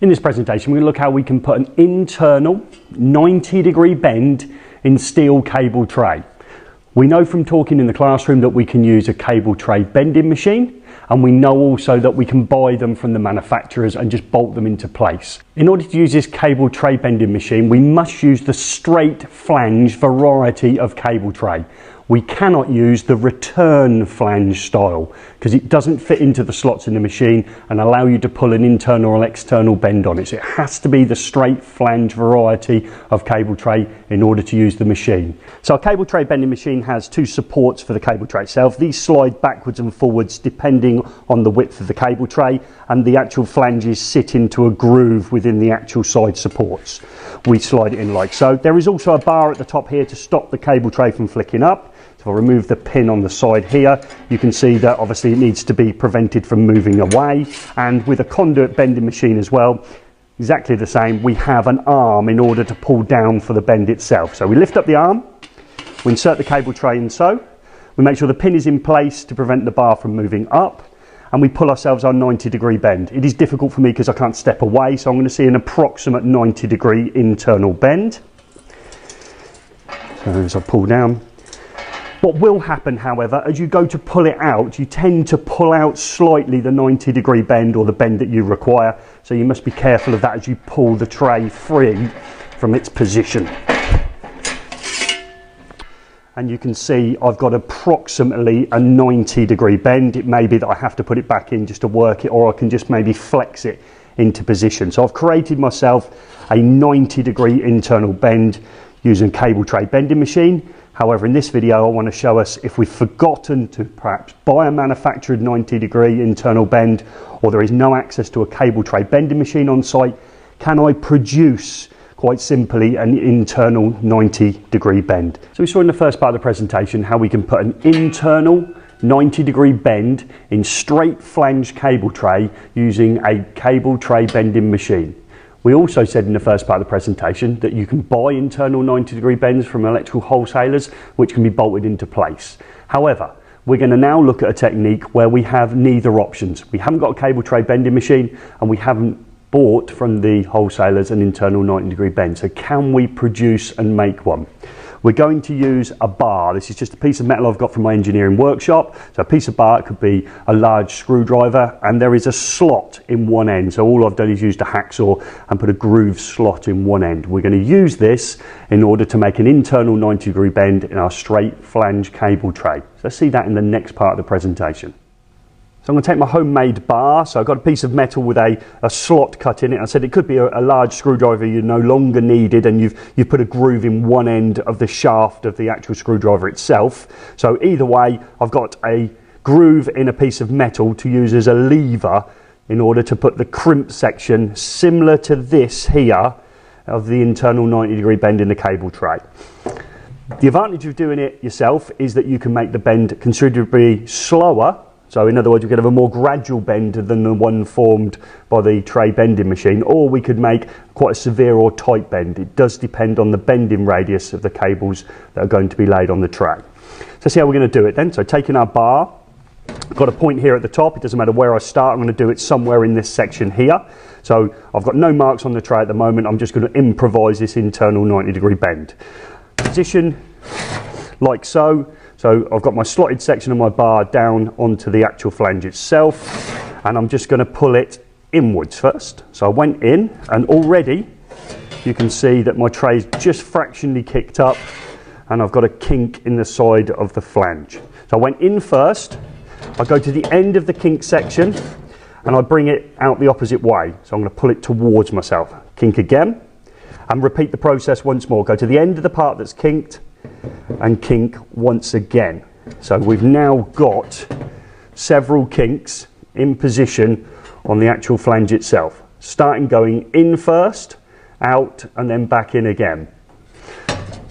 In this presentation, we're going to look how we can put an internal 90-degree bend in steel cable tray. We know from talking in the classroom that we can use a cable tray bending machine, and we know also that we can buy them from the manufacturers and just bolt them into place. In order to use this cable tray bending machine, we must use the straight flange variety of cable tray. We cannot use the return flange style because it doesn't fit into the slots in the machine and allow you to pull an internal or external bend on it. So it has to be the straight flange variety of cable tray in order to use the machine. So our cable tray bending machine has two supports for the cable tray itself. These slide backwards and forwards depending on the width of the cable tray, and the actual flanges sit into a groove within the actual side supports. We slide it in like so. There is also a bar at the top here to stop the cable tray from flicking up. So if I remove the pin on the side here, you can see that obviously it needs to be prevented from moving away. And with a conduit bending machine as well, exactly the same, we have an arm in order to pull down for the bend itself. So we lift up the arm, we insert the cable tray in so, we make sure the pin is in place to prevent the bar from moving up, and we pull ourselves our 90-degree bend. It is difficult for me because I can't step away, so I'm going to see an approximate 90-degree internal bend. So as I pull down, what will happen, however, as you go to pull it out, you tend to pull out slightly the 90-degree bend or the bend that you require. So you must be careful of that as you pull the tray free from its position. And you can see I've got approximately a 90-degree bend. It may be that I have to put it back in just to work it, or I can just maybe flex it into position. So I've created myself a 90-degree internal bend using a cable tray bending machine. However, in this video, I want to show us if we've forgotten to perhaps buy a manufactured 90-degree internal bend, or there is no access to a cable tray bending machine on site, can I produce, quite simply, an internal 90-degree bend? So we saw in the first part of the presentation how we can put an internal 90-degree bend in straight flange cable tray using a cable tray bending machine. We also said in the first part of the presentation that you can buy internal 90-degree bends from electrical wholesalers which can be bolted into place. However, we're going to now look at a technique where we have neither options. We haven't got a cable tray bending machine and we haven't bought from the wholesalers an internal 90-degree bend. So can we produce and make one? We're going to use a bar. This is just a piece of metal I've got from my engineering workshop. So a piece of bar, it could be a large screwdriver, and there is a slot in one end. So all I've done is used a hacksaw and put a groove slot in one end. We're going to use this in order to make an internal 90-degree bend in our straight flange cable tray. So let's see that in the next part of the presentation. So I'm going to take my homemade bar. So I've got a piece of metal with a slot cut in it. I said it could be a large screwdriver you no longer needed, and you've put a groove in one end of the shaft of the actual screwdriver itself. So either way, I've got a groove in a piece of metal to use as a lever in order to put the crimp section similar to this here of the internal 90-degree bend in the cable tray. The advantage of doing it yourself is that you can make the bend considerably slower. So in other words, we could have a more gradual bend than the one formed by the tray bending machine, or we could make quite a severe or tight bend. It does depend on the bending radius of the cables that are going to be laid on the tray. So let's see how we're going to do it then. So taking our bar, I've got a point here at the top. It doesn't matter where I start. I'm going to do it somewhere in this section here. So I've got no marks on the tray at the moment. I'm just going to improvise this internal 90-degree bend. Position like so. So I've got my slotted section of my bar down onto the actual flange itself, and I'm just going to pull it inwards first. So I went in, and already you can see that my tray's just fractionally kicked up, and I've got a kink in the side of the flange. So I went in first, I go to the end of the kink section, and I bring it out the opposite way. So I'm going to pull it towards myself. Kink again, and repeat the process once more. Go to the end of the part that's kinked, and kink once again. So we've now got several kinks in position on the actual flange itself, starting going in first, out, and then back in again.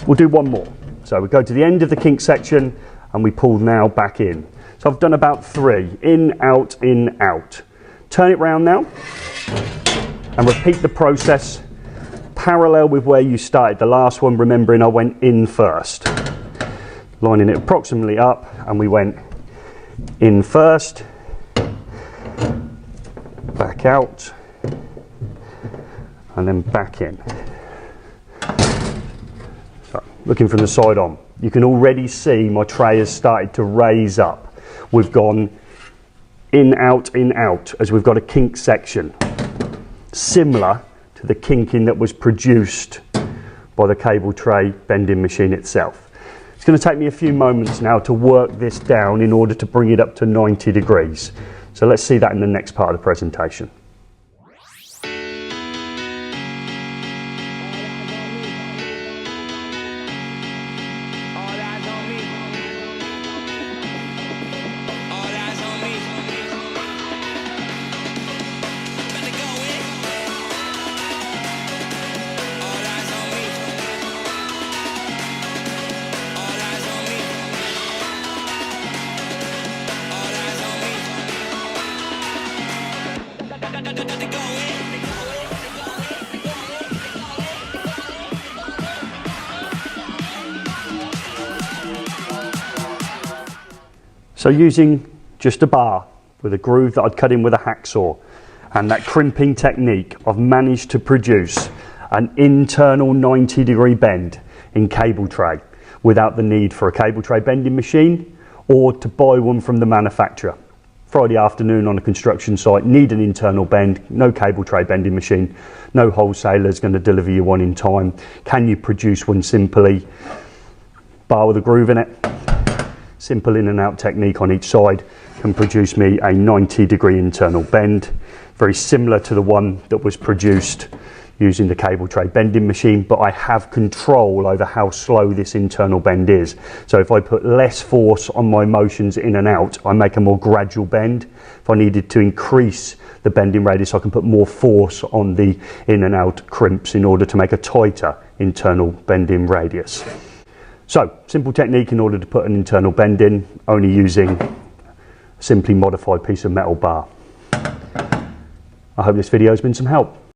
We'll do one more. So we go to the end of the kink section and we pull now back in. So I've done about 3, in, out, turn it round now and repeat the process parallel with where you started the last one, remembering I went in first. Lining it approximately up, and we went in first, back out, and then back in. So, looking from the side on, you can already see my tray has started to raise up. We've gone in, out, as we've got a kink section, similar to the kinking that was produced by the cable tray bending machine itself. It's going to take me a few moments now to work this down in order to bring it up to 90 degrees. So let's see that in the next part of the presentation. So using just a bar with a groove that I'd cut in with a hacksaw and that crimping technique, I've managed to produce an internal 90-degree bend in cable tray without the need for a cable tray bending machine or to buy one from the manufacturer. Friday afternoon on a construction site, need an internal bend, no cable tray bending machine, no wholesaler's going to deliver you one in time. Can you produce one simply? Bar with a groove in it. Simple in and out technique on each side can produce me a 90-degree internal bend, very similar to the one that was produced using the cable tray bending machine, but I have control over how slow this internal bend is. So if I put less force on my motions in and out, I make a more gradual bend. If I needed to increase the bending radius, I can put more force on the in and out crimps in order to make a tighter internal bending radius. So, simple technique in order to put an internal bend in, only using a simply modified piece of metal bar. I hope this video has been some help.